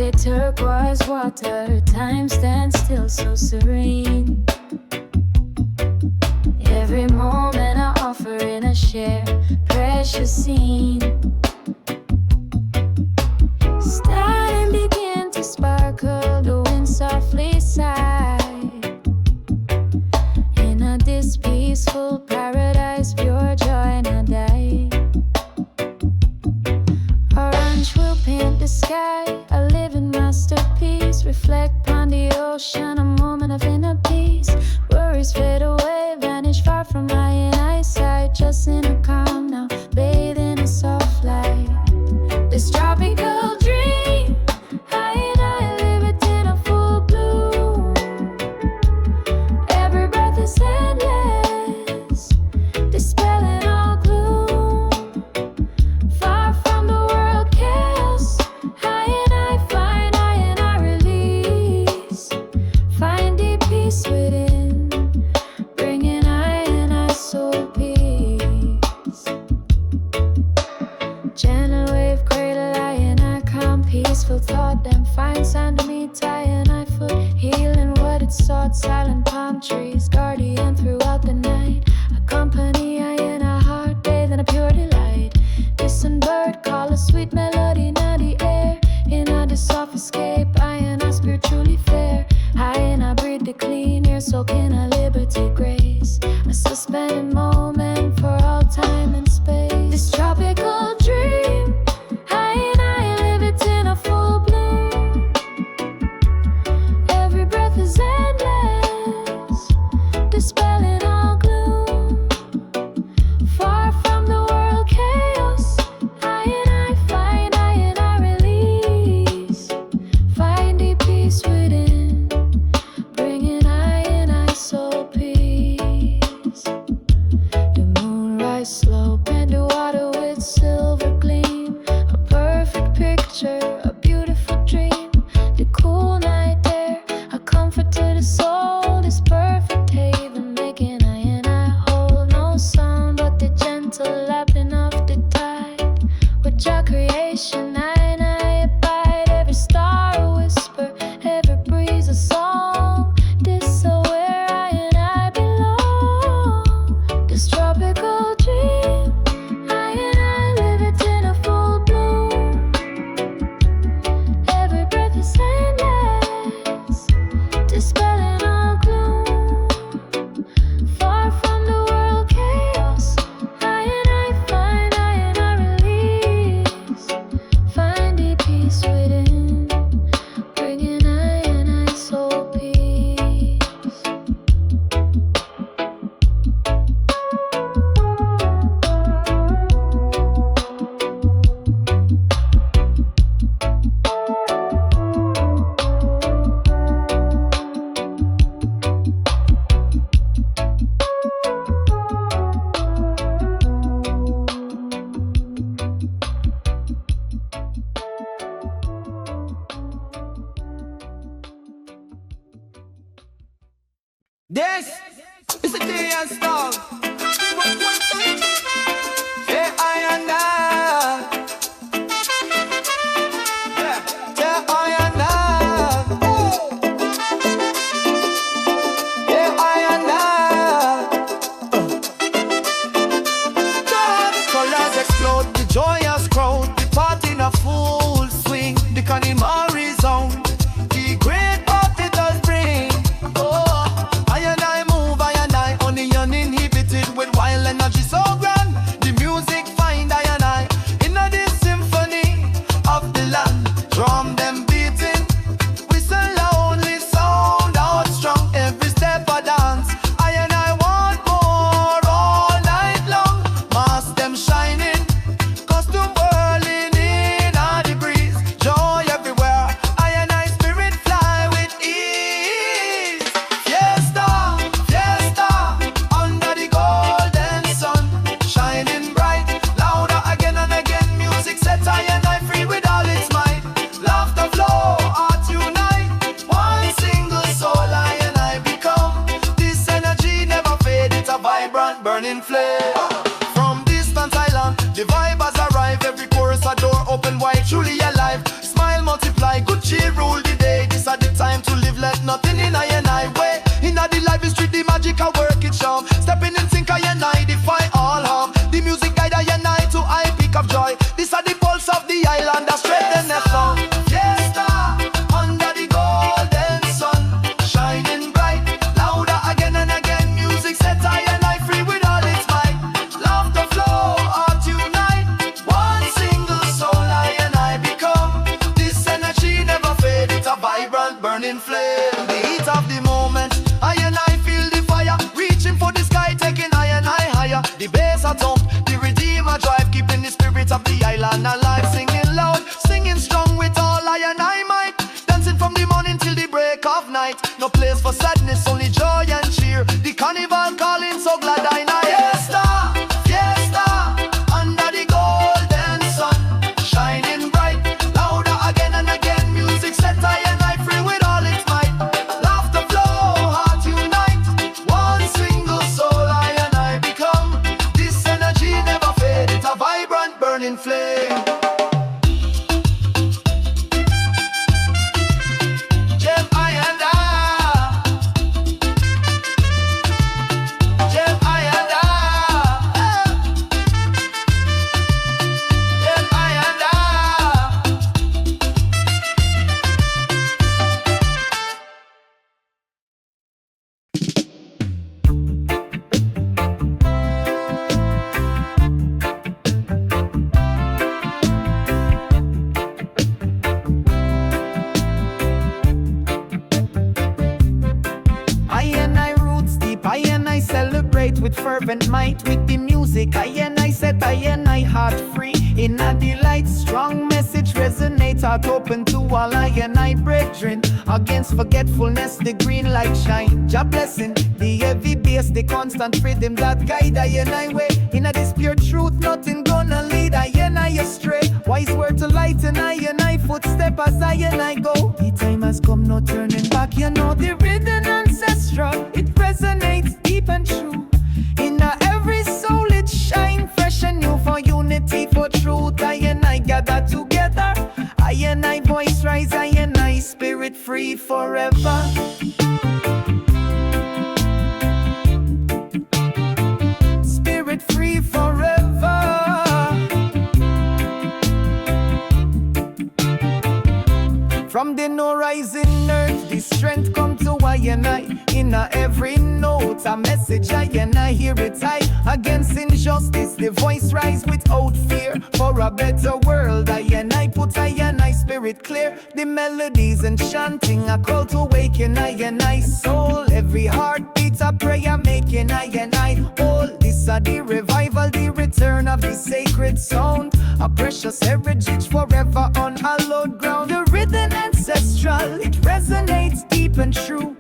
Clear turquoise water, time stands still so serene. Every moment I offer in a share, precious scene. Starting begin to sparkle, the wind softly sigh. In a this peaceful paradise, pure joy not die. Orange will paint the sky, a living masterpiece. Reflect on the ocean, a moment of inner peace. Worries fade away, vanish far from my eyesight. Just in a calm now, bathe in a soft light. This tropical dream, I and I live it in a full bloom. Every breath is endless, dispelling all gloom. Far from the world chaos, I and I release. Find deep peace within, bringing I and I soul peace. Gentle wave cradle, I and I calm, peaceful thought, then find sound to meet I and I foot, healing what it sought. Silent palm trees, guardian throughout the night. Accompany I and I heart, bathe in a pure delight. Distant bird call, a sweet melody, now the air. In a soft escape, I and I spiritually fair. I and I breathe the clean air, soaking a liberty grace. A suspended moment for all time and space. This tropical dream, I and I live it in a full bloom. Every breath is endless, dispelling all gloom. Far from the world chaos, I and I release. Find deep peace within, bringing I and I soul peace. The moonrise slope and the water with silver gleam. A perfect picture, a beautiful dream. The cool night air, a comfort to the soul. This perfect haven, making I and I whole. No sound but the gentle lapping of the tide. With your creation, I and I abide. Every star a whisper, every breeze a song. This so where I and I belong. This tropical dream, I and I live it in a full bloom. Every breath is endless, dispelling all gloom. Far from the world chaos, I and I release. Find deep peace within, bringing I and I soul peace. This is a day and song. Say I and I. Yeah. Say I and I. Yeah, I and I. Colors explode, the joyous crowd. The party in a full swing. The carnival zone. The great party does bring. Oh, I and I move, I and I only uninhibited with wild energy burning flame. The heat of the moment, I and I feel the fire, reaching for the sky, taking I and I higher. The bass a thump, the redeemer drive, keeping the spirit of the island alive. Singing loud, singing strong with all I and I might, dancing from the morning till the break of night. No place for sadness, only joy and cheer. The carnival calling, so glad I know. Fiesta, fiesta, under the golden sun, shining bright, louder again and again. Music set I and I free with all its might. Laughter flow, heart unite, one single soul I and I become. This energy never fade, it's a vibrant burning flame. With fervent might, with the music, I and I set I and I heart free. In a delight, strong message resonate, heart open to all I and I brethren. Against forgetfulness, the green light shine. Jah blessing, the heavy bass, the constant rhythm that guide I and I way. In a this pure truth, nothing gonna lead I and I astray. Wise word to lighten I and I footstep as I and I go. The time has come, no turning back. You know the rhythm ancestral, it resonates deep and true. In every soul it shine fresh and new, for unity, for truth. I and I gather together. I and I voice rise, I and I spirit free forever. Spirit free forever. From the no rising earth, the strength come to I and I. In every note, a message I and I hear it high. Against injustice, the voice rise without fear. For a better world, I and I put I and I spirit clear. The melodies and chanting, a call to awaken I and I soul. Every heartbeat a prayer making I and I all. This are the revival, the return of the sacred sound. A precious heritage forever on hallowed ground. The rhythm ancestral, it resonates deep and true.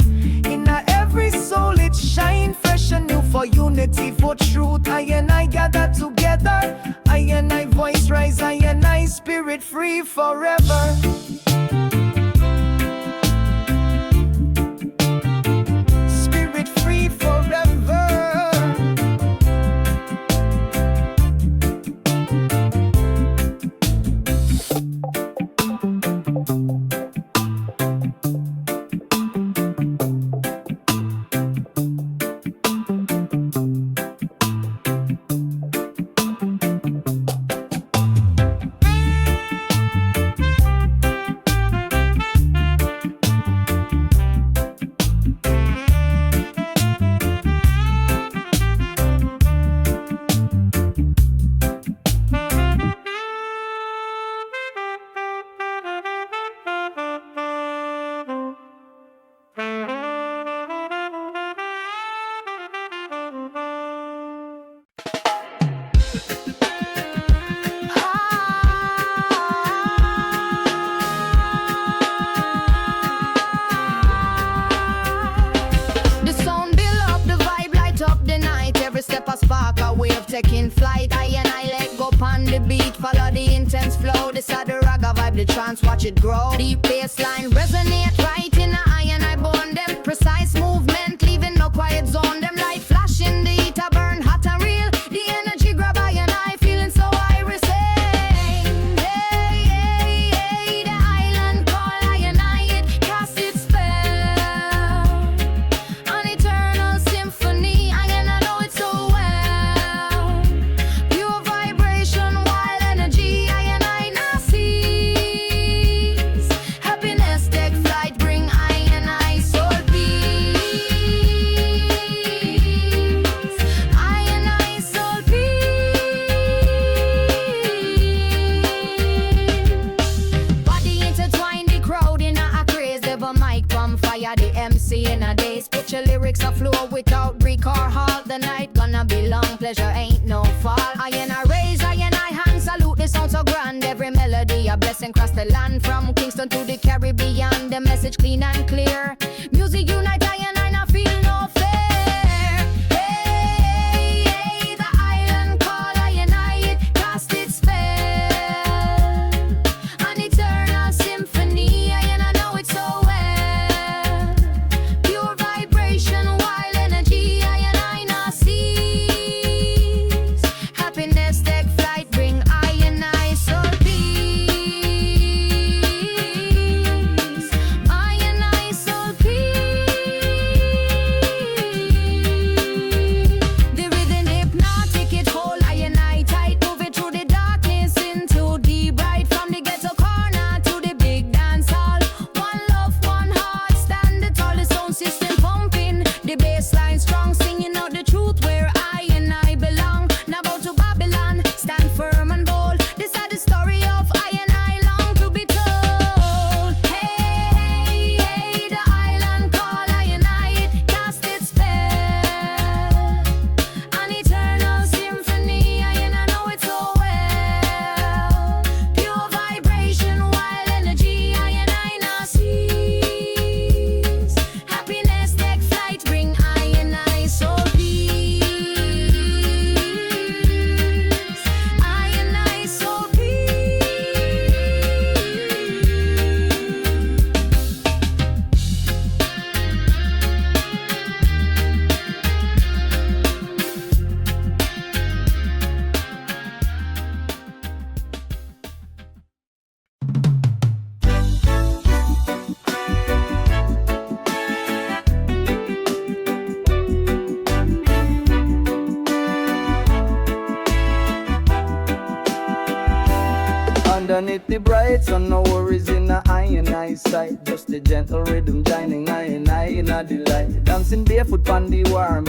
In every soul it shine fresh and new, for unity, for truth. I and I gather together. I and I voice rise, I and I spirit free forever. Spirit free forever. Taking flight, I and I let go on the beat. Follow the intense flow. This are the ragga vibe, the trance, watch it grow. Deep bassline resonate right in the eye and I bone them. Precise movement, leaving no quiet zone. Them light flashing, the heat a burn hot and real. The energy grab I and I feeling so irising. Hey, hey, hey, the island call I and I it cast its spell. An eternal symphony, I and I know it so well. Pure vibration, wild energy, I and I now seize. Happiness coffee in a day. Spit your lyrics a flow without break or halt. The night gonna be long, pleasure ain't no fall. I raise, I hand salute, the sound so grand. Every melody a blessing cross the land. From Kingston to the Caribbean, the message clean and clear. Music unite, I not feel no fear. Hey, hey, the island call, it cast its spell. An eternal symphony, I know it so well. Pure vibration, wild energy, I not cease. Happiness take flight, bring I soul peace. I soul peace. The rhythm hypnotic, it hold I tight. Move it through the darkness into the bright. From the ghetto corner to the big dance hall. One love, one heart, stand it all. The sound system pumping, the bass line strong, singing out the truth where I belong. Now bow to Babylon, stand firm and bold. This is the story of I long to be told. Hey, hey, hey, the island call it cast its spell. An eternal symphony, I know it so well. Pure vibration, wild energy, I not cease. Happiness take flight, bring I soul peace. I soul peace. Underneath the bright sun, no worries in the eye sight. Just the gentle rhythm joining I in a delight. Dancing barefoot on the warm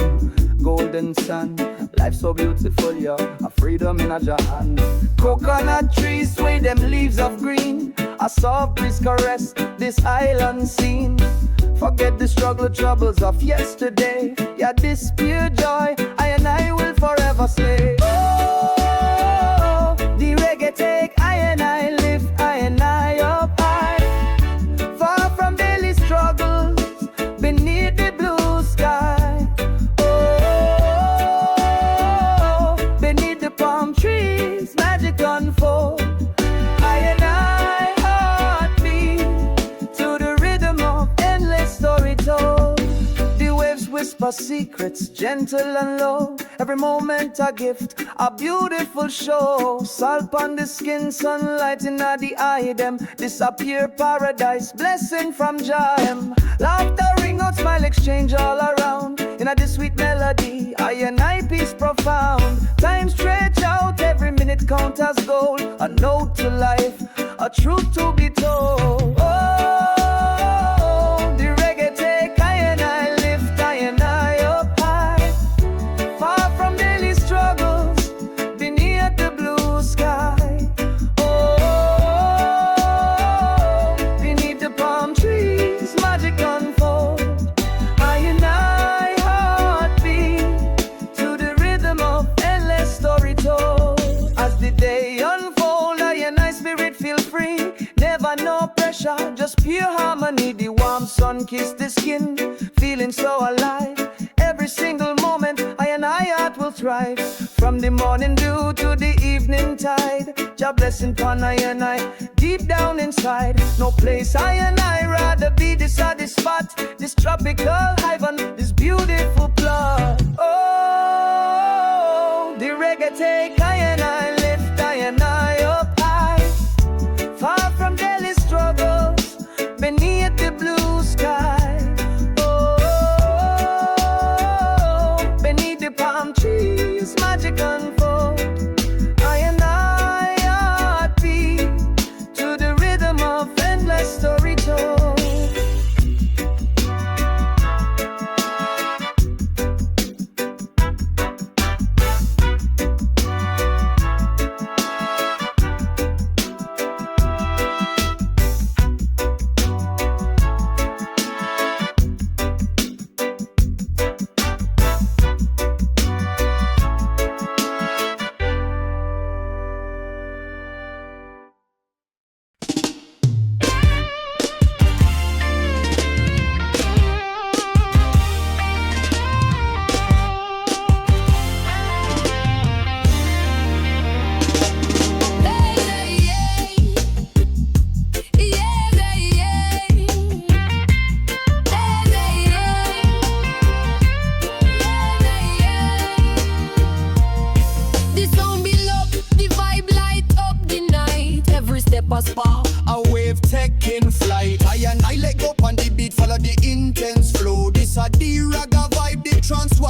golden sun. Life so beautiful, yeah, a freedom in a hand. Coconut trees sway them leaves of green. A soft breeze caress this island scene. Forget the struggle, troubles of yesterday. Yeah, this pure joy, I will forever slay. Oh, the reggae take I lift I up high. Far from daily struggles, beneath the blue sky. Oh, beneath the palm trees, magic unfold. I heartbeat to the rhythm of endless story told. The waves whisper secrets, gentle and low. Every moment a gift, a beautiful show. Salt on the skin, sunlight in the eye them. Disappear paradise, blessing from Jah. Laughter ring out, smile exchange all around. In a this sweet melody, I peace profound. Time stretch out, every minute count as gold. A note to life, a truth to be told. Oh, the reggae take I lift I up high. Far from daily struggles, beneath the blue sky. Oh, beneath the palm trees, magic unfold. I heartbeat to the rhythm of endless story told. As the day unfold, I spirit feel free. Never no pressure, just pure harmony. The warm sun kiss the skin, feeling so alive. Every single moment, I heart will thrive. From the morning dew to the evening tide, Jah blessing upon I deep down inside. No place I rather be. This are the spot, this tropical haven, this beautiful plot. Oh, the reggae take I lift I up high. Far from daily struggles, beneath the blue sky. Palm trees, magic unfold. I heartbeat to the rhythm of endless story told.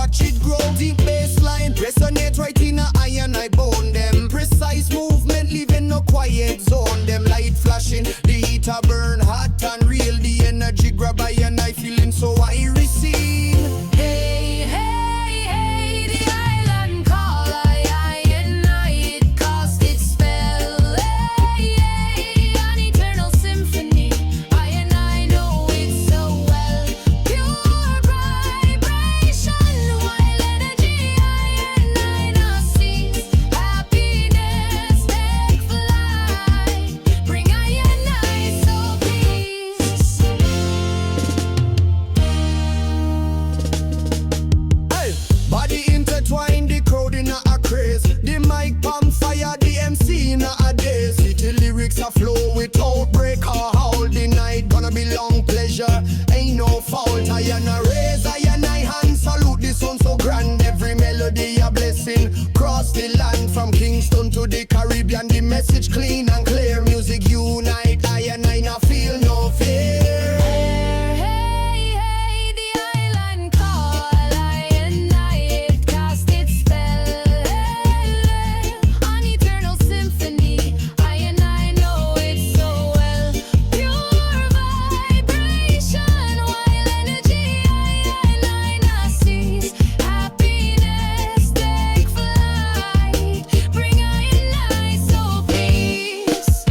watch it grow. Deep bassline resonate right in a eye and I bone them. Precise movement leaving no quiet zone. Them light flashing, the heater burn hot and real. The energy grab I and I feeling so I receive. Hey, hey, hey, the island call, I and I, it cast its spell. Hey, hey, an eternal symphony, I and I know it so well. Pure vibration, wild energy, I and I not cease. Happiness take flight, bring I and I so peace. Hey, body intertwined, the crowd in a craze. The mic palm fire, the MC in a daze. City lyrics a flow without break or howl. The night gonna be long pleasure, ain't no fault. I and I raise, I and I hand salute the sun so grand. Every melody a blessing, cross the land from Kingston to the Caribbean. The message clean and clear, music unite. I and I not feel no fear. Hey, hey, the island call, I and I, it cast its spell. Hey, an eternal symphony, I and I know it so well. Pure vibration, wild energy, I and I not cease. Happiness take flight, bring I and I so peace.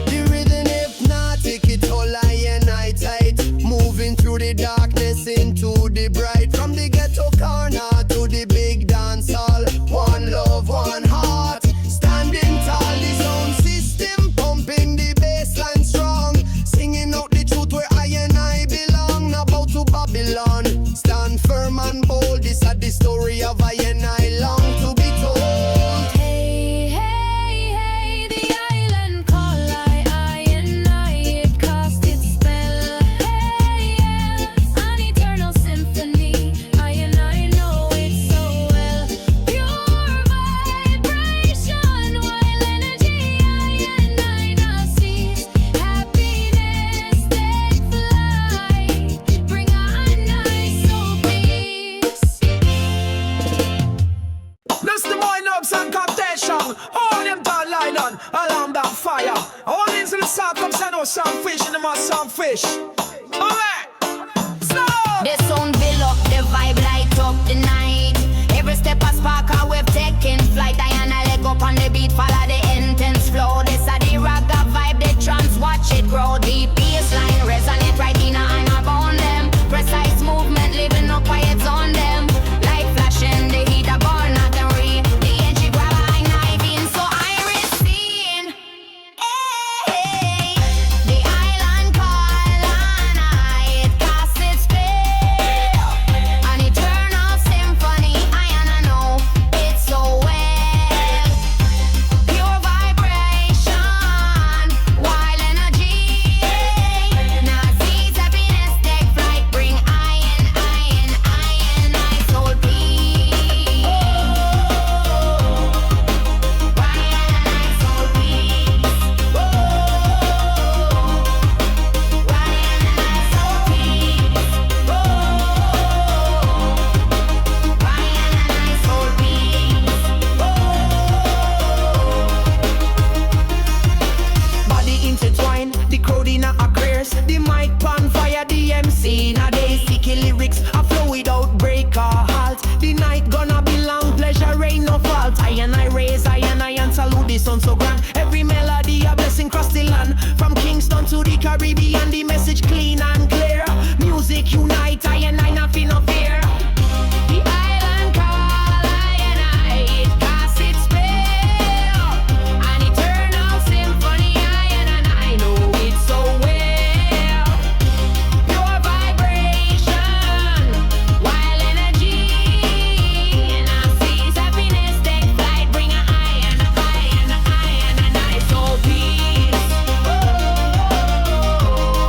The rhythm hypnotic, it all I and I tight. Moving through the darkness into the bright. From the ghetto corner to the big dance hall. One love, one heart. Standing tall, the sound system pumping the bassline strong. Singing out the truth where I and I belong. About to Babylon. Stand firm and bold. This is the story of I and I long to be told. Hey, hey, hey, the island call, I and I, it cast its spell. Hey, yeah, an eternal symphony, I and I know it so well. Pure vibration, wild energy, I and I not cease. Happiness take flight, bring on I so peace. This the wine ups and competition. All them tall island, alarm that fire. All into the south ups and know some fish and them are some fish. Alright, stop! The sound build up, the vibe light up the night. Every step a spark, a wave taking flight. I and I leg up on the beat, follow the intense flow. This a the ragga vibe, the trance, watch it grow. The bassline resonate right in and around them. Precise movement, living no quiet zone them. Light flashing, the heat a burn, I can read. The edgy grab I knife in, so I receive. Hey, the island call and I, it cast its spell. An eternal symphony, I and I know it so well. Pure vibration, wild energy. Now seize happiness, take flight, bring I and I soul peace. Why and I soul peace. Why and I soul peace. Why and I soul peace. Body intertwined, the crowd in a craze. The mic pan fire, the MC in a daze. Sticky lyrics, a flow without break or halt. The night gonna be long, pleasure ain't no fault. I and I raise, I and salute the sun so grand. Every melody a blessing cross the land. From Kingston to the Caribbean, the message clean and clear. Music unite, I and I not feel no fear. The island call, I and I, it cast its spell. An eternal symphony, I and I know it so well. Pure vibration, wild energy. And I seize happiness, take flight, bring a I and I so peace. Oh,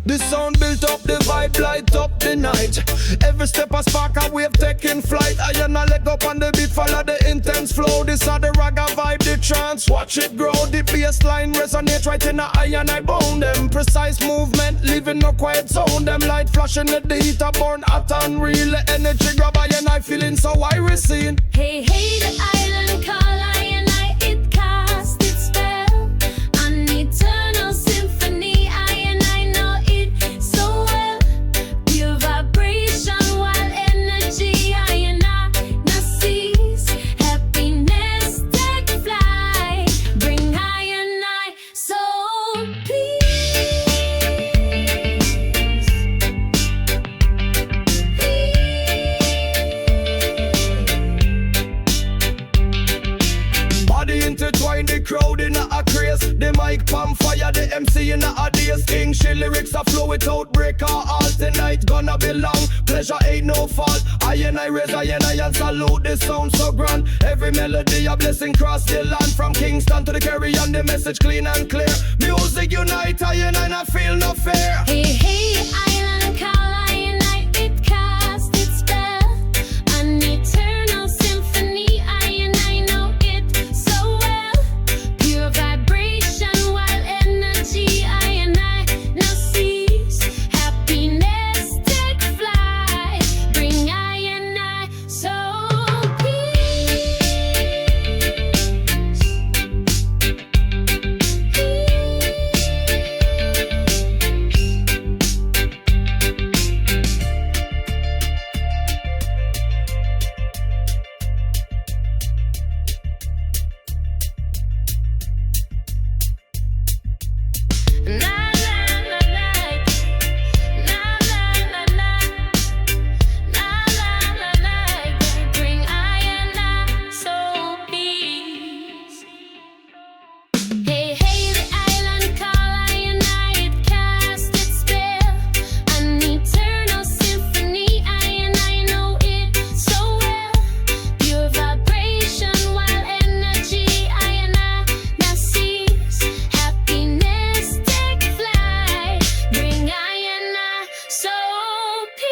The sound built up the vibe, light up the night. Every step a spark a wave taking flight. I and a leg up on the beat, follow the intense flow. This are the ragga vibe, the trance, watch it grow. The bass line resonate right in the eye and I bone them. Precise movement, leaving no quiet zone. Them light flashing at the heat, a burn hot and real. The energy grab I and I feeling so irie seen. Hey, hey, the island call I and I, it cast its spell. An eternal symphony, I and I know it so well. Pure vibration, wild energy, I and I no cease. Happiness take flight, bring I and I soul peace. Body intertwined, the crowd in a craze. The mic palm fire, the MC in a days. King she lyrics a flow without break or all. Tonight gonna be long, pleasure ain't no fault. I and I raise, I and salute, this sound so grand. Every melody a blessing cross the land. From Kingston to the Caribbean, the message clean and clear. Music unite, I and I not feel no fear. Hey, hey, island call I and I, it cast its spell. An eternal symphony, I and I know it so well. Pure vibration, wild energy, I and I no cease. Happiness take flight, bring I and I soul peace. Na na na na, na na na na, na na na na, bring I and I soul peace. Hey, hey, the island call I and I, it cast its spell. An eternal symphony, I and I know it so well. Pure vibration, wild energy, I and I not cease. Happiness take flight, bring I and I soul peace.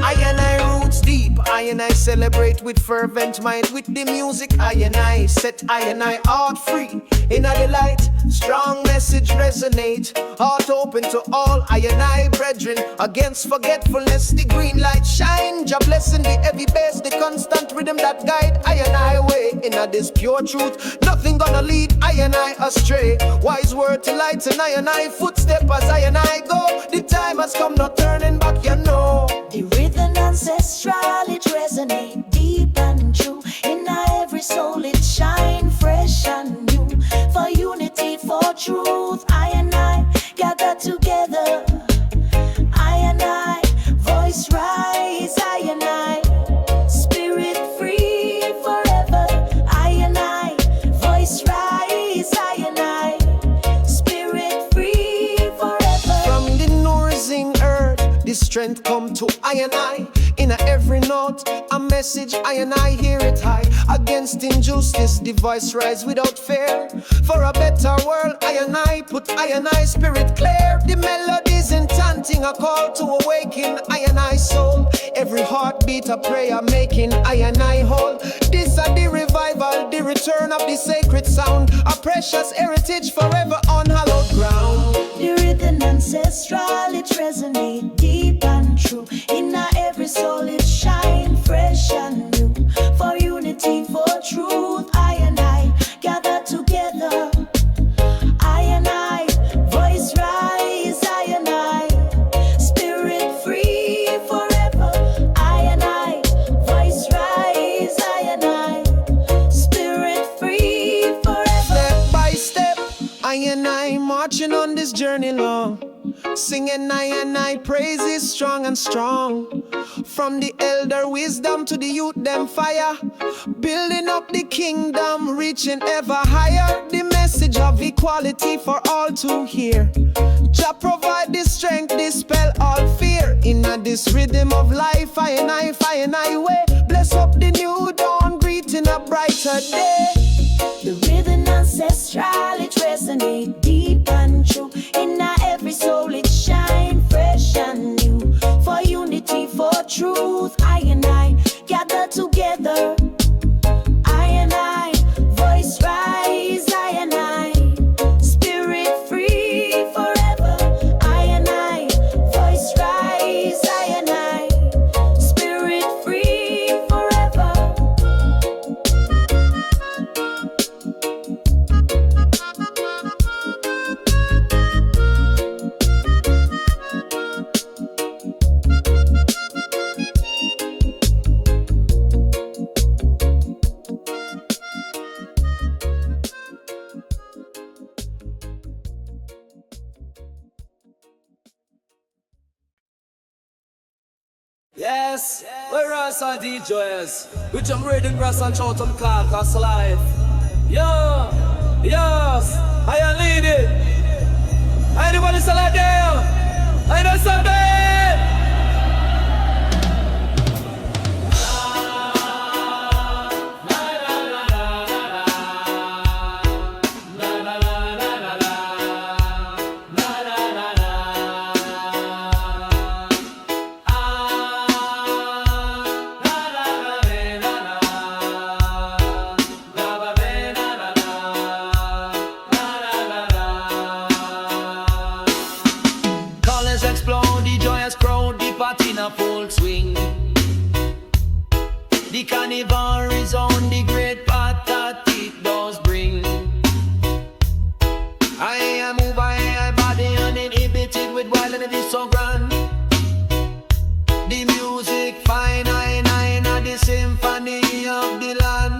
I and I roots deep, I and I celebrate with fervent mind. With the music, I and I set I and I heart free. In a delight, strong message resonate. Heart open to all, I and I brethren. Against forgetfulness, the green light shine. Jah blessing the heavy bass, the constant rhythm that guide I and I way. In a this pure truth, nothing gonna lead I and I astray. Wise word to light and I footstep as I and I go. The time has come, not turning back, you know. The rhythm ancestral, it resonate deep and true. In every soul it shine fresh and new. For unity, for truth, I and I gather together. I and I, voice rise, I and I, spirit free forever. I and I, voice rise, I and I, spirit free forever. From the nourishing earth, the strength come to I and I. In every note, a message I and I hear it high. Against injustice, the voice rise without fear. For a better world, I and I put I and I spirit clear. The melodies enchanting, a call to awaken I and I soul. Every heartbeat a prayer making I and I whole. This are the revival, the return of the sacred sound. A precious heritage forever on hallowed ground. The rhythm ancestral, it resonate deep and true. In every soul it shine fresh and new. For unity, for truth, I and I gather together. I and I, voice rise, I and I, spirit free forever. I and I, voice rise, I and I, spirit free forever. Step by step, I and I marching on this journey long. Singing I and I praises strong and strong. From the elder wisdom to the youth them fire. Building up the kingdom, reaching ever higher. The message equality for all to hear. Jah provide the strength, dispel all fear. In this rhythm of life, I and I way. Bless up the new dawn, breathing a brighter day. The rhythm ancestral, it resonate deep and true. In every soul it shine fresh and new. For unity, for truth, I and I gather together. I and I, voice rise, I and I, spirit free forever. I and I, voice rise, I and I, spirit free forever. Yes, we're Rasta DJs. We jump reading grass and shout on clock, cause life. Yo, yes, I lead it. Anybody still out there? I know something. Full swing. The carnival is on the great path that it does bring. I move my body uninhibited with wild and it is so grand. The music fine, I the symphony of the land.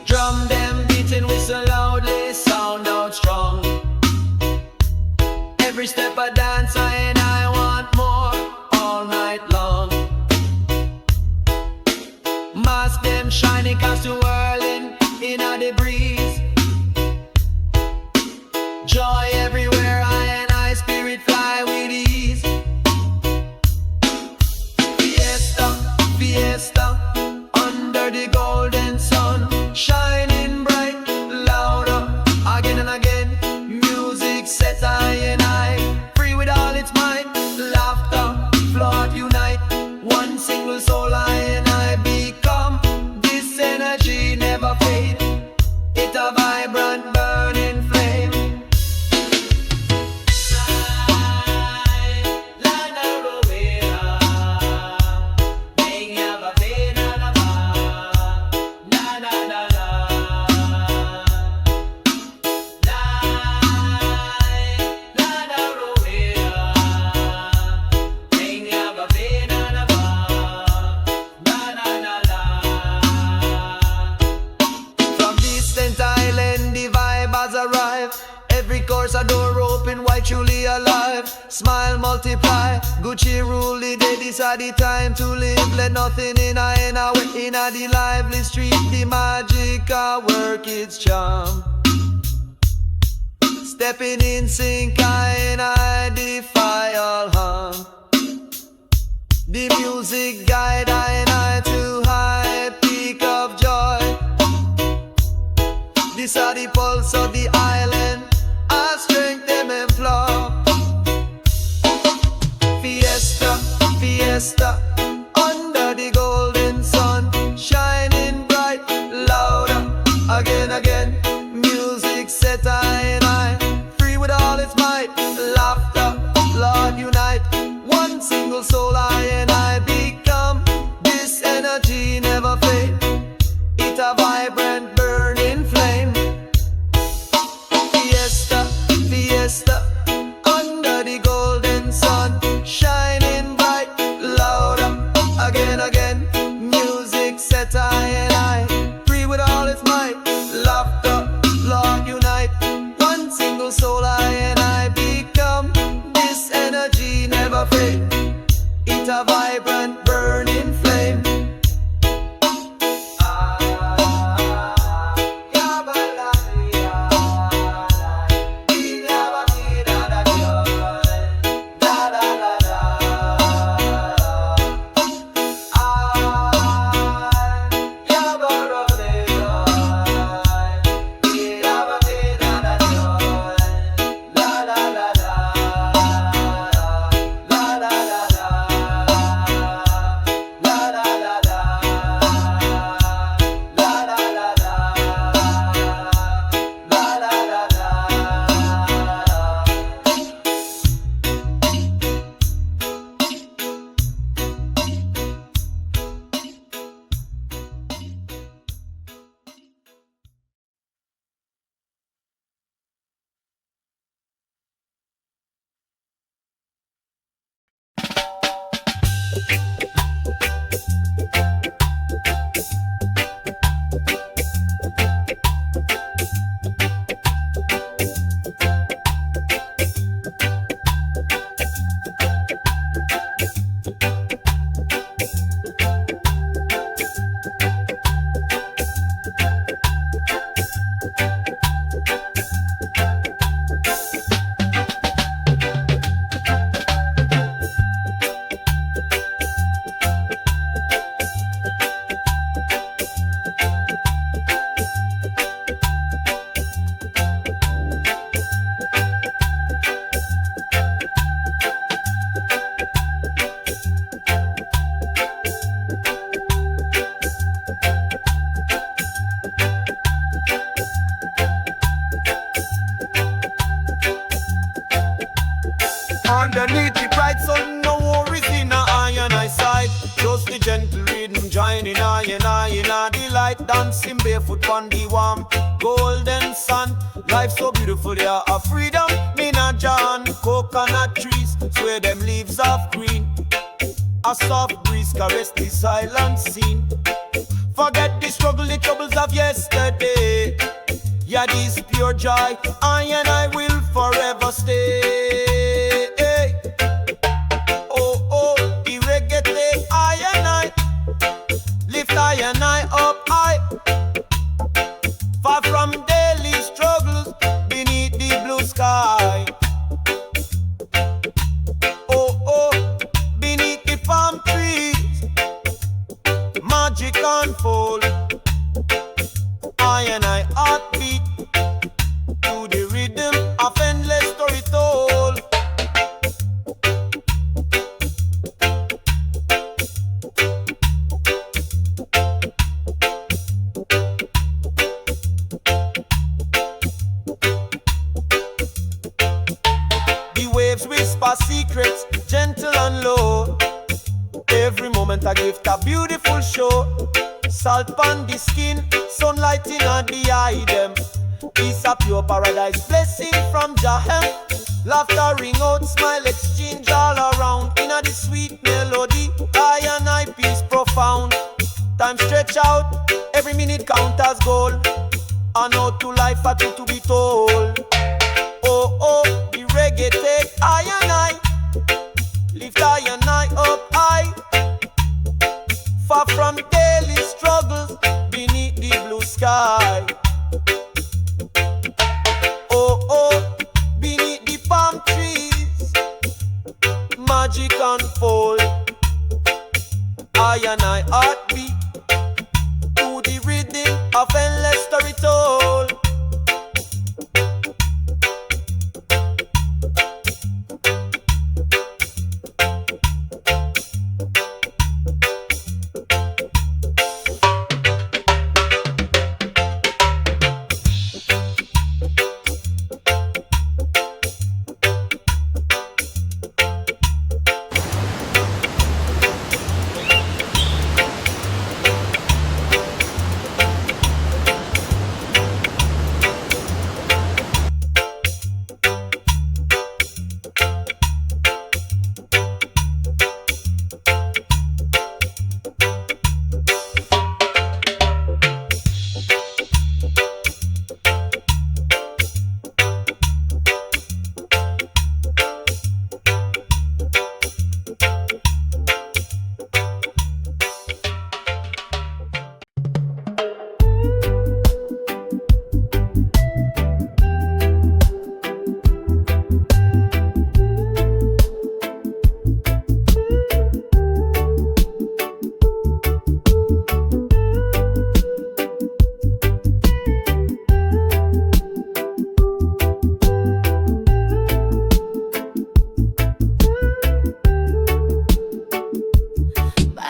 Drum them beating whistle loudly, sound out strong. Every step I dance, I want more all night long. Mask them shining, cast to whirling in the breeze. Joy everywhere, I spirit fly with ease. Fiesta, fiesta, under the golden sun, shining bright, louder, again and again. Music set I and I, free with all its might. Laughter, flood unite, one single soul I and I become. This energy never fade, it a vibrant burning flame. A door open wide, truly alive. Smile, multiply. Gucci rule the day. This are the time to live. Let nothing in our way. In the lively street, the magic work its charm. Stepping in sync, I defy all harm. The music guide I to high peak of joy. This are the pulse of the island. Our strength them employ. Fiesta, fiesta, under the golden sun, shining bright, louder, again, again. Music set I and I, free with all its might. Laughter, Lord unite, one single soul I and I become. This energy never fade, it a vibrant burning flame. Fiesta, under the golden sun, shining bright, louder, again, again. Music set I and I, free with all its might. Love Underneath the bright sun, no worries in a iron eyesight. Just the gentle rhythm joining I and I in a delight. Dancing barefoot on the warm golden sun. Life so beautiful, yeah, a freedom. Mina John, coconut trees, swear them leaves of green. A soft breeze caress the silent scene. Forget the struggle, the troubles of yesterday. Yeah, this pure joy, I and I will forever stay. Oh, oh, the reggae take I and I. Lift I and I up high. Far from daily struggles beneath the blue sky. Oh, oh, beneath the palm trees, magic unfold. I and I heartbeat to the rhythm of endless story told. The waves whisper secrets, gentle and low. Every moment a gift, a beautiful show. Salt on the skin, sunlight in the eye them. Peace a pure paradise, blessing from Jahem. Laughter ring out, smile exchange all around. In the sweet melody, I and I peace profound. Time stretch out, every minute count as gold. And out to life a truth to be told. Oh, oh, the reggae take I and I. Lift I and I up high. Far from daily struggles beneath the blue sky. Oh, oh, beneath the palm trees, magic unfold. I and I heartbeat to the rhythm of endless story told.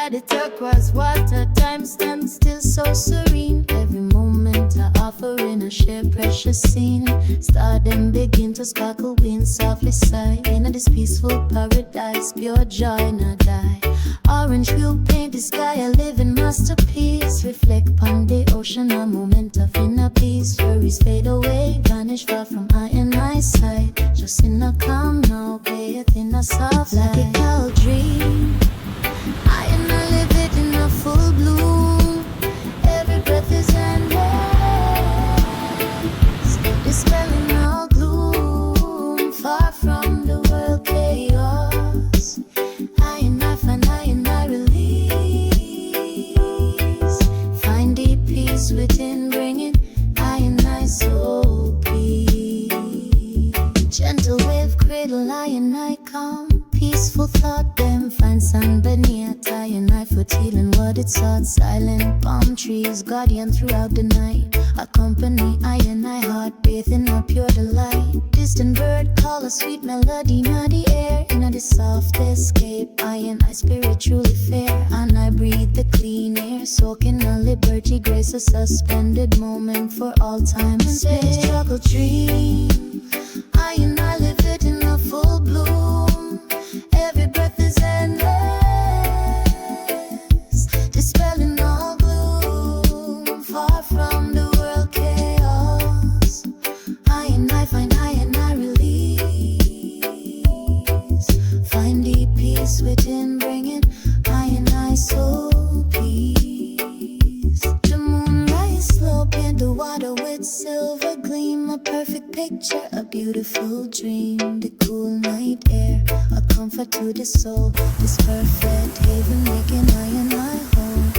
The turquoise water, time stands still so serene. Every moment I offer in a shared precious scene. Star them begin to sparkle, wind softly sigh. In this peaceful paradise, pure joy not die. Orange will paint the sky, a living masterpiece. Reflect upon the ocean, a moment of inner peace. Worries fade away, vanish far from eye and eyesight. Just in a calm now, bathed in a soft light. Like a cow dream, I and I live it in a full bloom. Every breath is endless, dispelling all gloom. Far from the world chaos, I and I find I and I release. Find deep peace within, bring it I and I so peace. Gentle wave cradle, I and I calm. Peaceful thought, them find sun beneath I and I foot healing what it sought. Silent palm trees, guardian throughout the night. Accompany I and I heart, bathing up pure delight. Distant bird call, a sweet melody in the air. In the soft escape, I and I spiritually fair. And I breathe the clean air, soaking a liberty grace. A suspended moment for all time and space. Struggle dream, I and I live it in a full bloom. with silver gleam, a perfect picture, a beautiful dream. The cool night air, a comfort to the soul. This perfect haven making I and I home.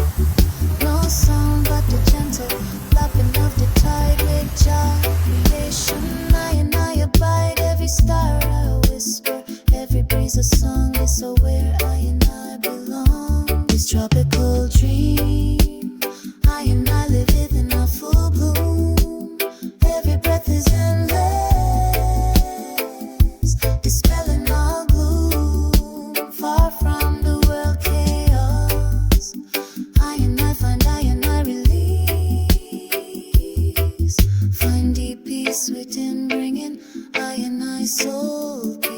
No sound but the gentle lapping of the tide with joy. Creation, I and I abide. Every star a whisper, every breeze a song. Is so where I and I belong. This tropical dream, I and I live it in a full bloom. Every breath is endless, dispelling all gloom. Far from the world chaos, I and I find I and I release. Find deep peace within, bringing I and I soul peace.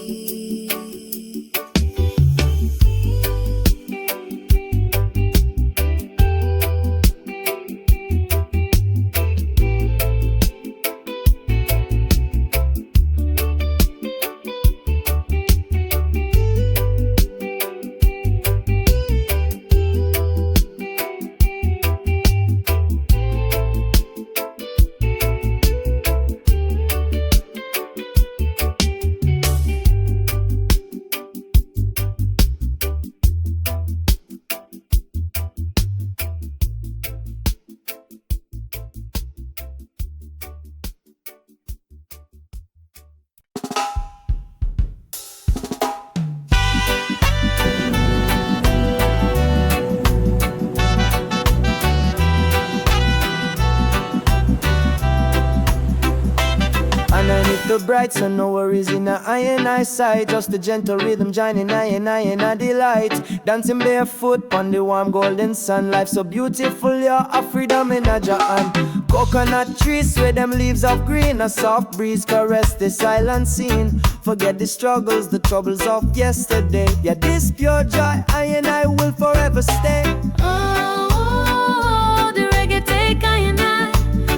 The bright sun, no worries in a eye and eyesight. Just the gentle rhythm joining I and a delight. Dancing barefoot on the warm golden sun. Life so beautiful, yeah, a freedom in a Japan. Coconut trees with them leaves of green. A soft breeze caress the silent scene. Forget the struggles, the troubles of yesterday. Yeah, this pure joy, I and I will forever stay. Oh, the reggae take I and I,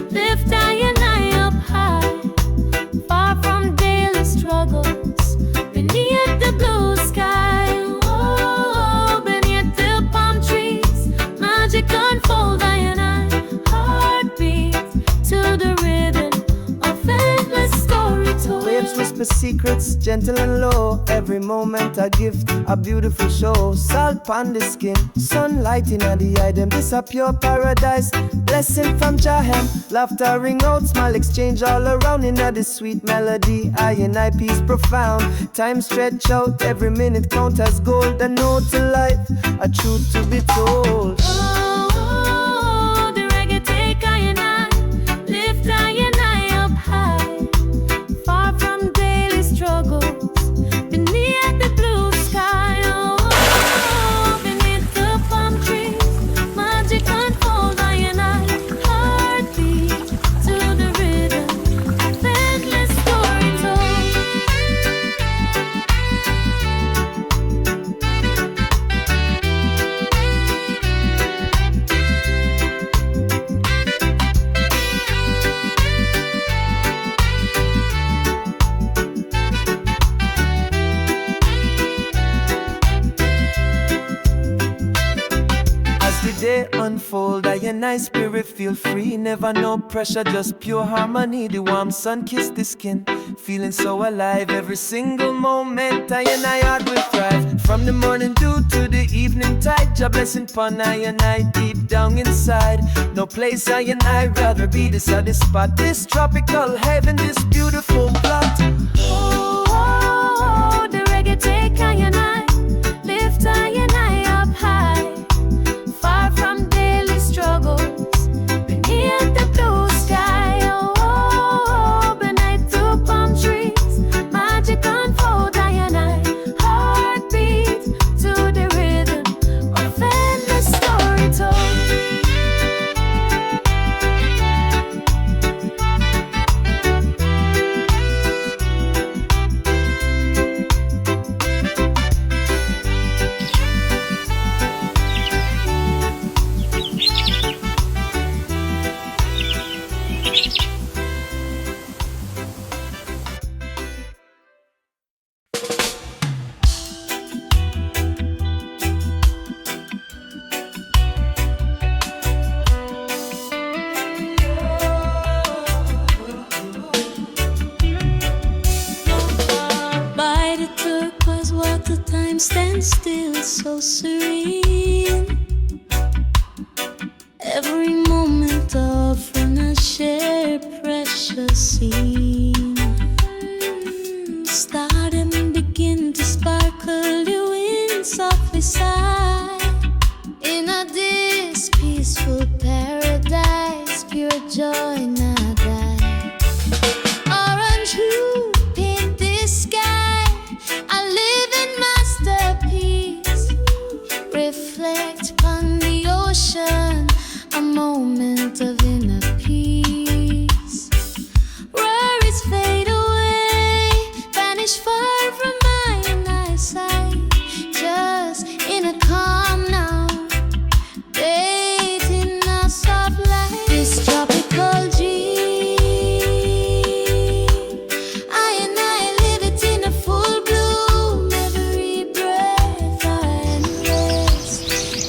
lift I and I up high. Far from daily struggles, beneath the blue sky. Oh, beneath the palm trees, magic unfold I and I. Heartbeat to the rhythm of endless story told. Waves whisper secrets, gentle and low. Every moment a gift, a beautiful show. Salt on the skin, sunlight in the eye. Them this a pure paradise. Blessing from Jahem, laughter ring out, smile exchange all around in the sweet melody. I and I peace profound. Time stretch out, every minute count as gold. A note to life, a truth to be told. Oh, the reggae take I and I, lift I and I up high. Far from daily struggles, beneath the blue sky. Oh, beneath the palm trees, magic unfold I and I. Heartbeat to the rhythm of endless story told. As the day unfold, I and I spirit feel free. Never no pressure, just pure harmony. The warm sun kiss the skin, feeling so alive. Every single moment, I and I heart will thrive. From the morning dew to the evening tide, Jah blessing pon I and I deep down inside. No place I and I rather be. This at this spot, this tropical heaven, this beautiful plot. Oh, the reggae take I and I, lift I and I up high. Far from daily struggles, beneath the blue sky. Oh, beneath the palm trees, magic unfold I and I. Heartbeat to the rhythm of endless story told. so serene. Every moment offering a shared precious scene. Start and begin to sparkle, you wind softly sigh. In a this peaceful paradise, pure joy not die. Orange hue paint this sky, a living masterpiece. Reflect upon the ocean, a moment of inner peace. Worries fade away, vanish far from my eyesight. Just in a calm now, bathed in a soft light. This tropical dream, I live it in a full bloom. Every breath I endless,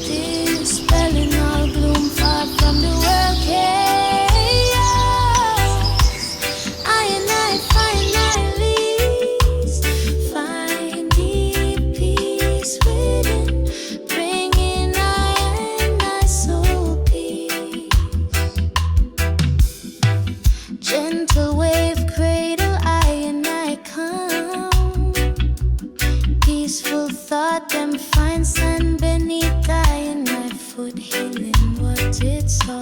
dispelling all gloom far from the world chaos. I find release, find deep peace within, bringing I soul peace. Gentle wave cradle, I come. Peaceful thought, them find sand beneath my foot, healing what it saw.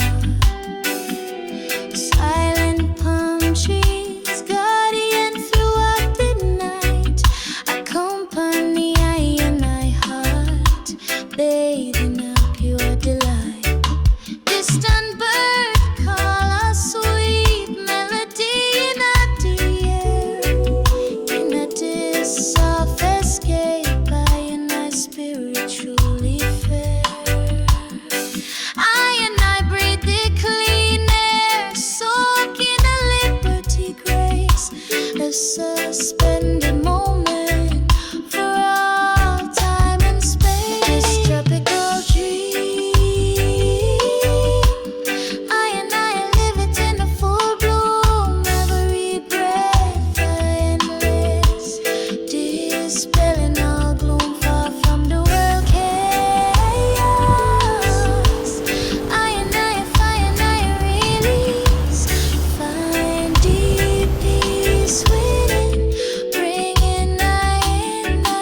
Silent palm trees, guardian throughout the night, accompany I heart, bathed in a pure delight. Distant bird call a sweet melody in the air. In a this soft escape, I spirit truly fair. I breathe the clean air, soak in a liberty grace, a suspended moment for all time and space. This tropical dream, I live it in a full bloom. Every breath endless, dispelling all gloom far from the world chaos. I release, find deep peace within, bringing I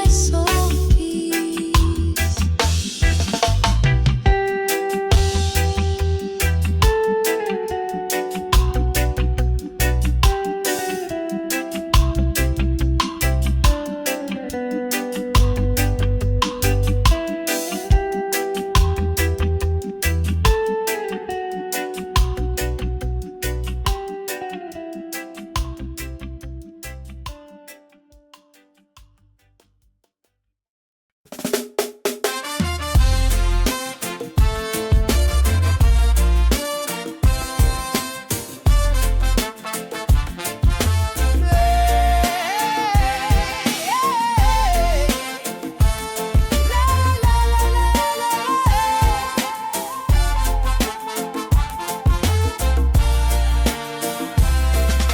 soul peace.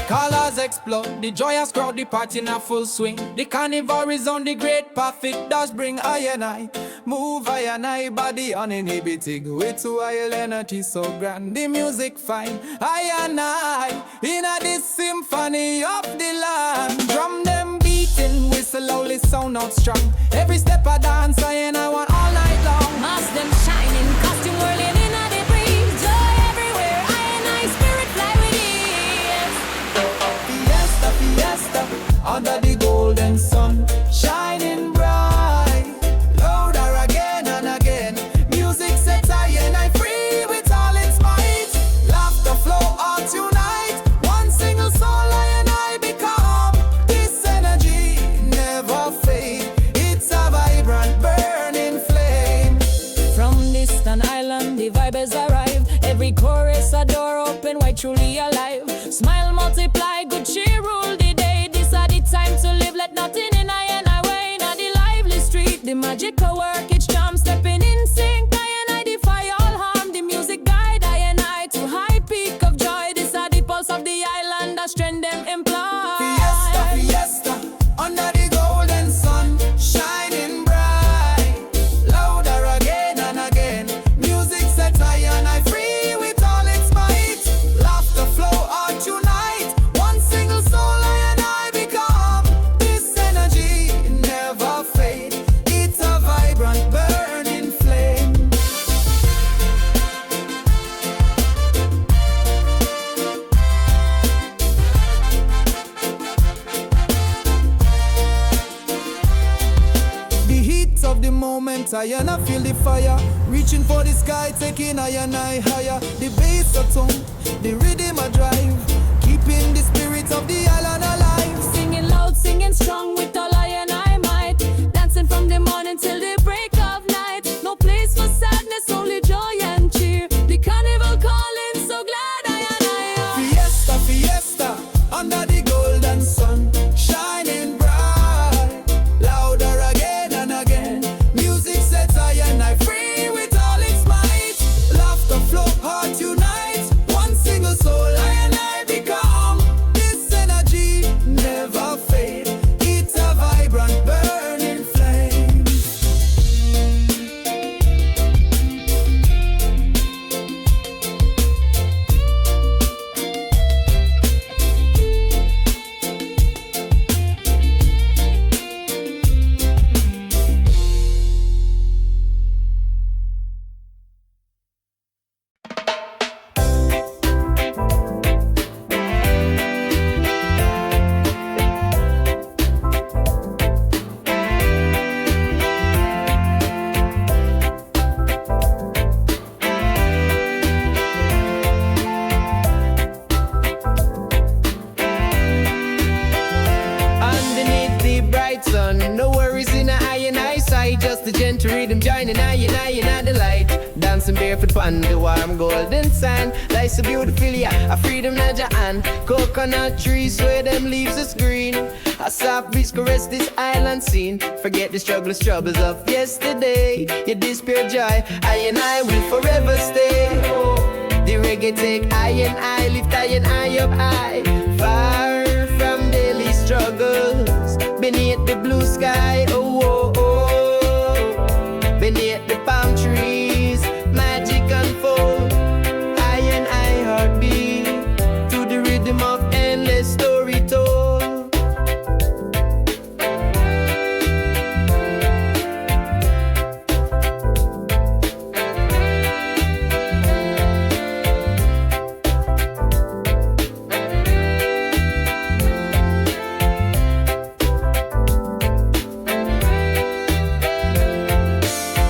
Colors explode, the joyous crowd, the party in a full swing. The carnival is on the great path, it does bring I and I. Move I and I, body uninhibited. Way to high energy so grand, the music fine. I and I, in a this symphony of the land. Drum them beating, whistle loudly sound out strong. Every step I dance, I and I want all night long. Mask them shining, costume whirling in a the breeze. Joy everywhere, I spirit fly with ease. Fiesta, fiesta, under the golden sun, shining bright. Louder again and again, music sets I and I free with all its might. Laughter flow all tonight, one single soul I and I become. This energy never fade, it's a vibrant burning flame. From distant island, the vibe has arrived. Every chorus, a door open, why truly alive. Smile multiply, good cheer rule the day. This are the time to live, let nothing in I way. Now the lively street, the magical work, each charm stepping in sync. I and I defy all harm, the music guide I and I to high peak of joy. This are the pulse of the island, that strength them imply. Fiesta, fiesta, under the golden sun, shining bright. I and I feel the fire. Reaching for the sky, taking I and I higher. The bass a tone, the rhythm a drive, keeping the spirit of the island alive. Singing loud, singing strong with all I and I might. Dancing from the morning till the break of night. No place for sadness, only joy and cheer. The carnival calling, so glad I and I are. Fiesta, fiesta, under the golden sun, shining bright, louder again and again. Music sets I and I free with all its might. Laughter flow, heart unite, one single soul I and I become. This energy never fade, it's a vibrant burning flame. Underneath the bright sun, no worries in the eye and eyesight. Just the gentle rhythm joining I and the light. Dancing barefoot on the warm golden sand. Life's so beautiful, yeah, a freedom in your hand. Coconut trees where them leaves is green. A soft breeze caress this island scene. Forget the struggles, troubles of yesterday. You despair joy, I and I will forever stay. Oh, the reggae take I and I, lift I and I up high. Far from daily struggles, beneath the blue sky. Oh, oh, oh. Beneath the palm trees, magic unfold. I and I heartbeat to the rhythm of endless story told.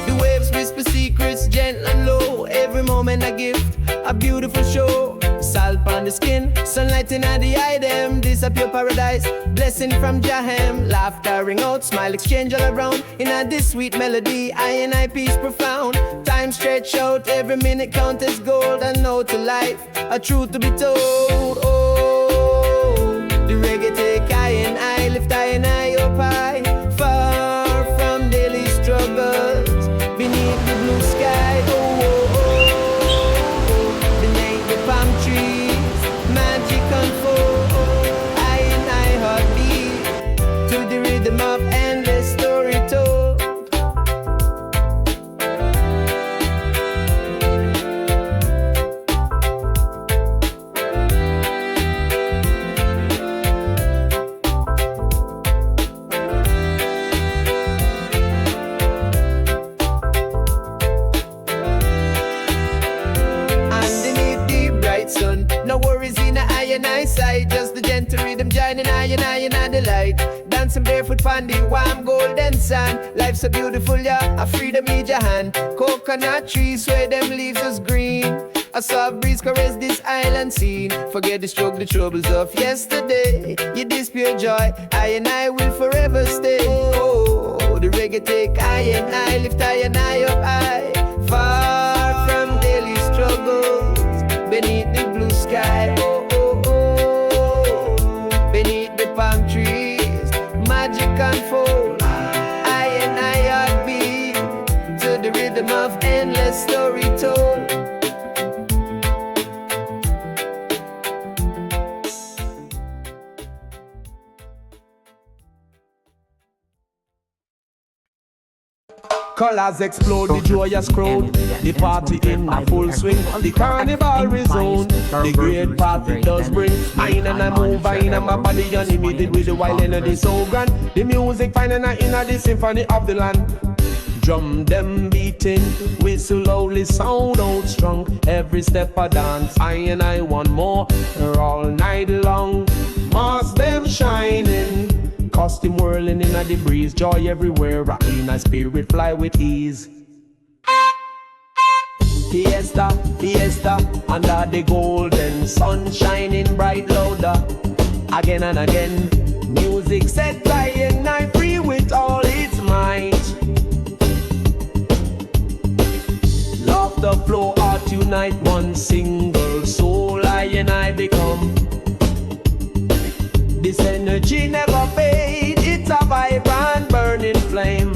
The waves whisper secrets, gentle and low. Every moment a gift, a beautiful show. Salt on the skin, sunlight in the eye, them. This a pure paradise, blessing from Jahem. Laughter ring out, smile exchange all around. In a this sweet melody, I and I peace profound. Time stretch out, every minute count as gold. And know to life, a truth to be told. Oh, the reggae take I and I, lift I and I up high. Far from daily struggles, beneath the blue sky. Oh, oh, oh. Beneath the palm trees, magic unfold. I and I heartbeat to the rhythm of endless story told. Underneath the bright sun, no worries in the eye and eyesight. Just the gentle rhythm joining I and the light. Dancing barefoot on the warm golden sand. Life's so beautiful, yeah, a freedom in your hand. Coconut trees where them leaves is green. A soft breeze caress this island scene. Forget the struggle, the troubles of yesterday. You despair joy, I and I will forever stay. Oh, the reggae take I and I, lift I and I up high. Far from daily struggles, beneath the blue sky. Oh, oh, oh. Beneath the palm trees, magic unfold. I and I heartbeat to the rhythm of endless story told. Colors explode, the joyous crowd. The party in a full swing. The carnival resound. The great party does bring. Mine and I move, I in my body animated with the wild energy so grand. The music finding in the symphony of the land. Drum them beating, whistle loudly sound out strong. Every step a dance, I and I want more all night long. Mask them shining, costume whirling. swirling in the breeze. Joy everywhere, rocking a spirit fly with ease. Fiesta, fiesta, under the golden sun shining bright louder. Again and again, music set by and I free with all its might. Laughter flow out unite one single soul. I and I become. This energy never fade. It's a vibrant burning flame.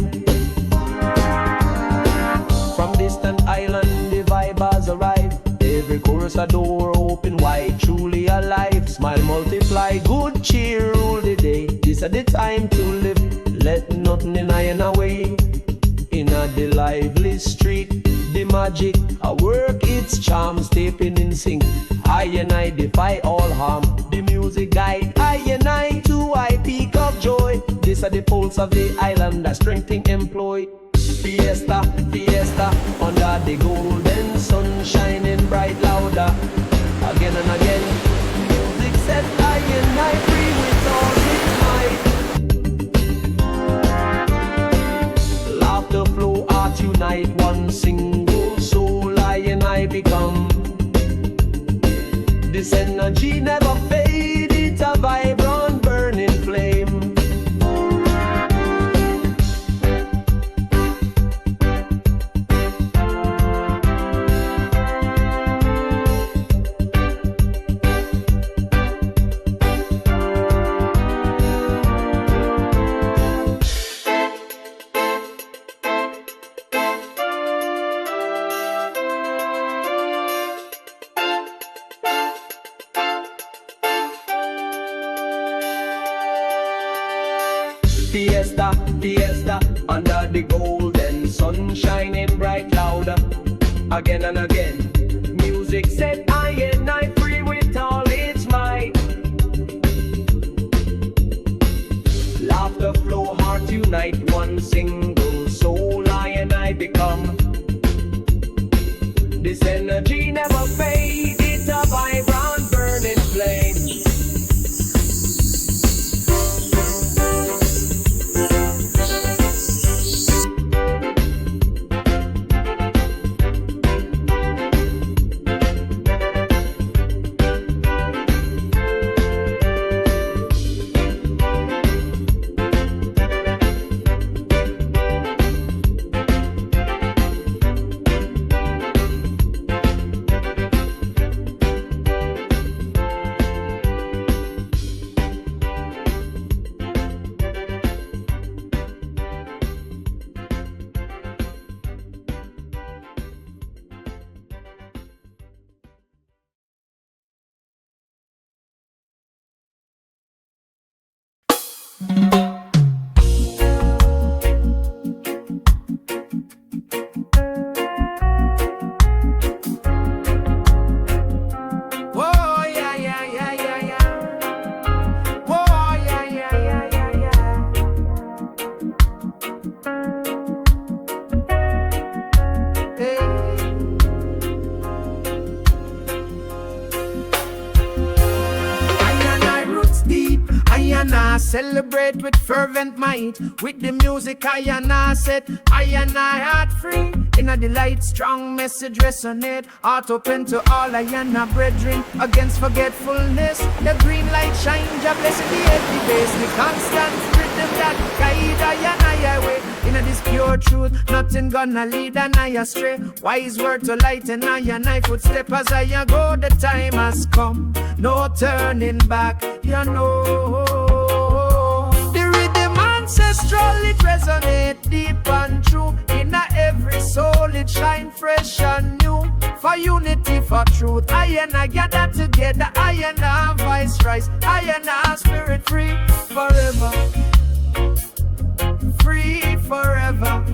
From distant island the vibe has arrived. Every chorus a door open wide. Truly alive, smile multiply. Good cheer rule the day. This is the time to live. Let nothing in our way. In the lively street, the magic I work its charm. Stepping in sync, I and I defy all harm. The music guide I and I to I peak of joy. This are the pulse of the island that strengthening employ. Fiesta, fiesta, under the golden sun shining bright louder. Again and again, music set I and I free with all its might. Laughter flow art unite one single soul. I and I become. This energy never fade. It's a vibrant burning flame. Fiesta, fiesta, under the golden sun shining bright louder. Again and again, music set I and I free with all its might. Laughter flow, heart unite, one single soul. I and I become. This energy never fades. It's a vibrant burning flame. Celebrate with fervent might. With the music I and I set I and I heart free. In a delight, strong message resonate. Heart open to all I and our brethren. Against forgetfulness, the green light shine. Jah bless the heavy base. The constant rhythm that guide I and I way. In a this pure truth, nothing gonna lead and I astray. Wise word to lighten I and I footstep as I go. The time has come, no turning back. You know. Ancestral, it resonate deep and true. In every soul it shine fresh and new. For unity, for truth, I and I gather together. I and our voice rise, I and our spirit free forever. Free forever.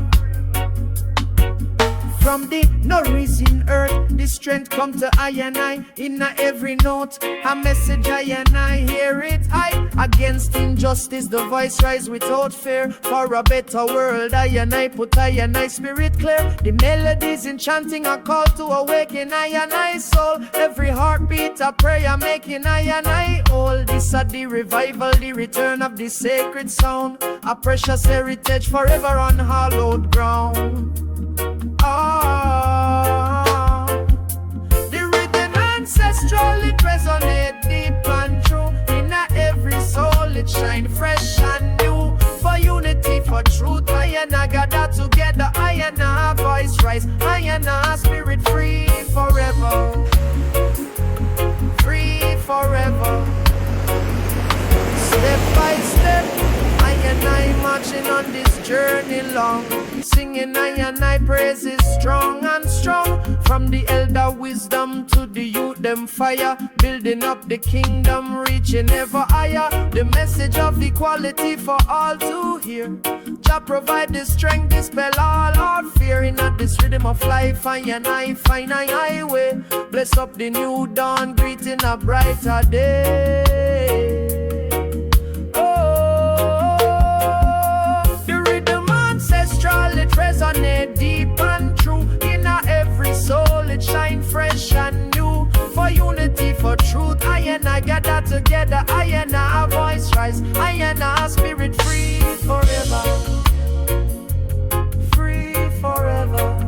From the nourishing earth, the strength come to I and I. In every note, a message I and I hear it. I Against injustice, the voice rise without fear. For a better world, I and I put I and I spirit clear. The melodies enchanting a call to awaken I and I soul. Every heartbeat a prayer making I and I all. This a the revival, the return of the sacred sound. A precious heritage forever on hallowed ground. The rhythm ancestral, it resonate deep and true. In every soul it shine fresh and new. For unity, for truth, I and I gather together. I and our voice rise, I and our spirit free forever. Free forever. Step by step, I and I marching on this journey long. Singing I and I praises strong and strong. From the elder wisdom to the youth them fire. Building up the kingdom, reaching ever higher. The message of equality for all to hear. Jah provide the strength, dispel all our fear. In this rhythm of life, I and I find a highway. Bless up the new dawn, greeting a brighter day. It resonate deep and true. In every soul it shine fresh and new. For unity, for truth, I and I gather together. I and our voice rise, I and our spirit free forever. Free forever.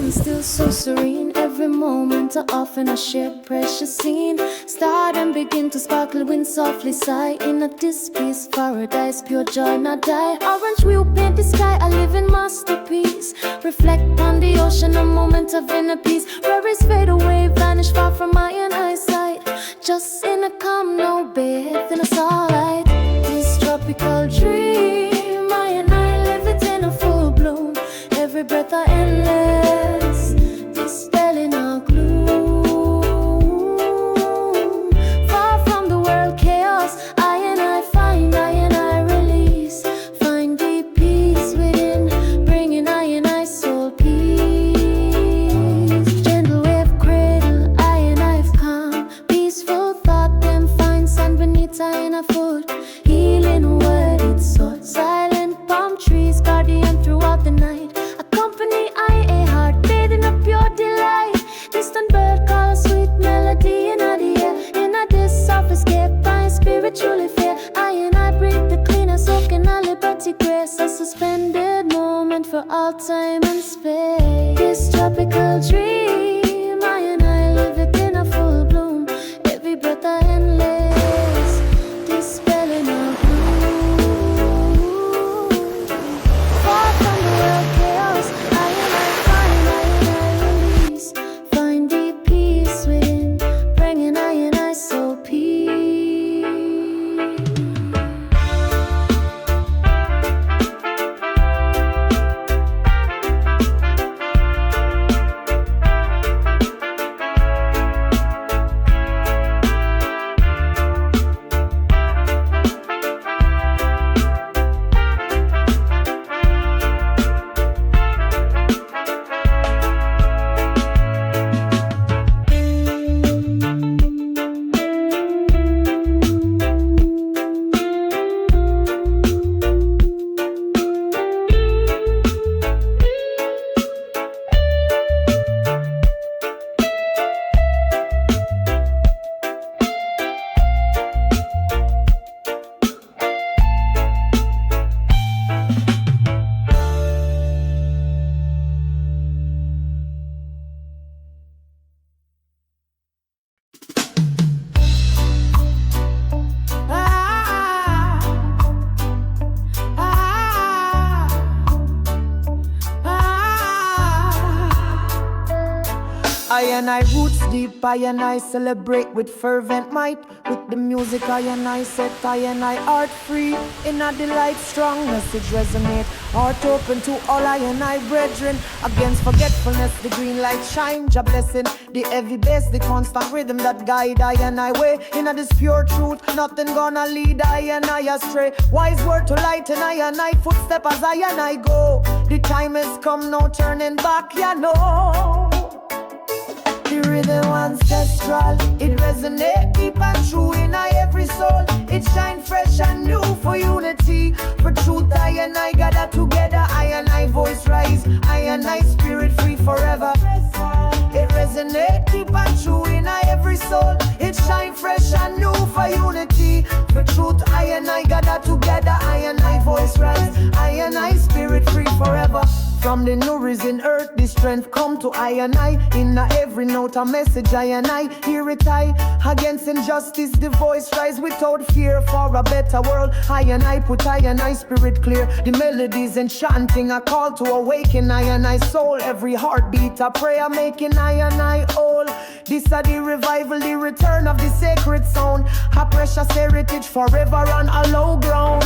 Still so serene, every moment I often a shared precious scene. Start and begin to sparkle, wind softly sigh. In a this peace, paradise, pure joy, not die. Orange wheel paint the sky, a living masterpiece. Reflect on the ocean, a moment of inner peace. Worries fade away, vanish far from my own eyesight. Just in a calm, no bathe in a starlight. This tropical dream, I and I live it in a full bloom. Every breath I endless, dispelling our gloom. Far from the world chaos, I and I release. Find deep peace within, bringing I and I soul peace. Gentle wave cradle, I and I've calm. Peaceful thought, them find sun beneath I and I foot. Healing word, it's so silent palm trees, guardian throughout the night. Company, I a heart bathing up pure delight. Distant bird call a sweet melody in the air. In this soft escape, my spiritually fair. I and I breathe the cleaner, soaking a liberty grace. A suspended moment for all time and space. This tropical dream, I and I live it in a full bloom. Every breath I endless, dispelling our gloom. Far from the world chaos, find deep peace within, bringing I and I soul peace. I and I roots deep, I and I celebrate with fervent might. With the music I and I set, I and I art free. In a delight, strong message resonate. Heart open to all I and I brethren. Against forgetfulness, the green light shine. Jah blessing, the heavy bass, the constant rhythm that guide I and I way. In this pure truth, nothing gonna lead I and I astray. Wise word to lighten I and I footstep as I and I go. The time has come, no turning back, ya know. The rhythm ancestral, it resonate deep and true in every soul. It shine fresh and new for unity. For truth, I and I gather together. I and I voice rise, I and I spirit free forever. It resonate deep and true in every soul. It shine fresh and new for unity. For truth, I and I gather together. I and I voice rise, I and I spirit free forever. From the new risen earth, the strength come to I and I. In every note a message I and I hear it I. Against injustice the voice rise without fear for a better world. I and I put I and I spirit clear. The melodies enchanting a call to awaken I and I soul. Every heartbeat a prayer making I and I whole. This are the revival, the return of the sacred sound. A precious heritage forever on a low ground.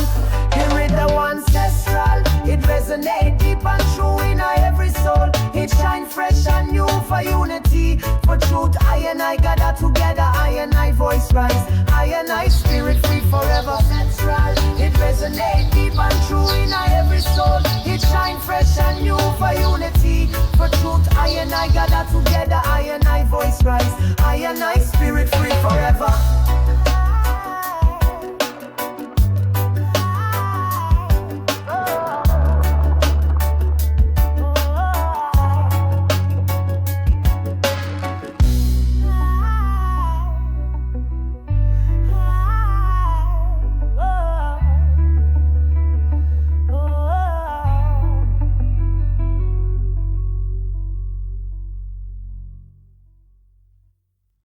The rhythm ancestral, it resonate deep and true in every soul. It shine fresh and new for unity. For truth, I and I gather together. I and I voice rise, I and I spirit free forever. Ancestral, it resonate deep and true in every soul. It shine fresh and new for unity. For truth, I and I gather together. I and I voice rise, I and I spirit free forever.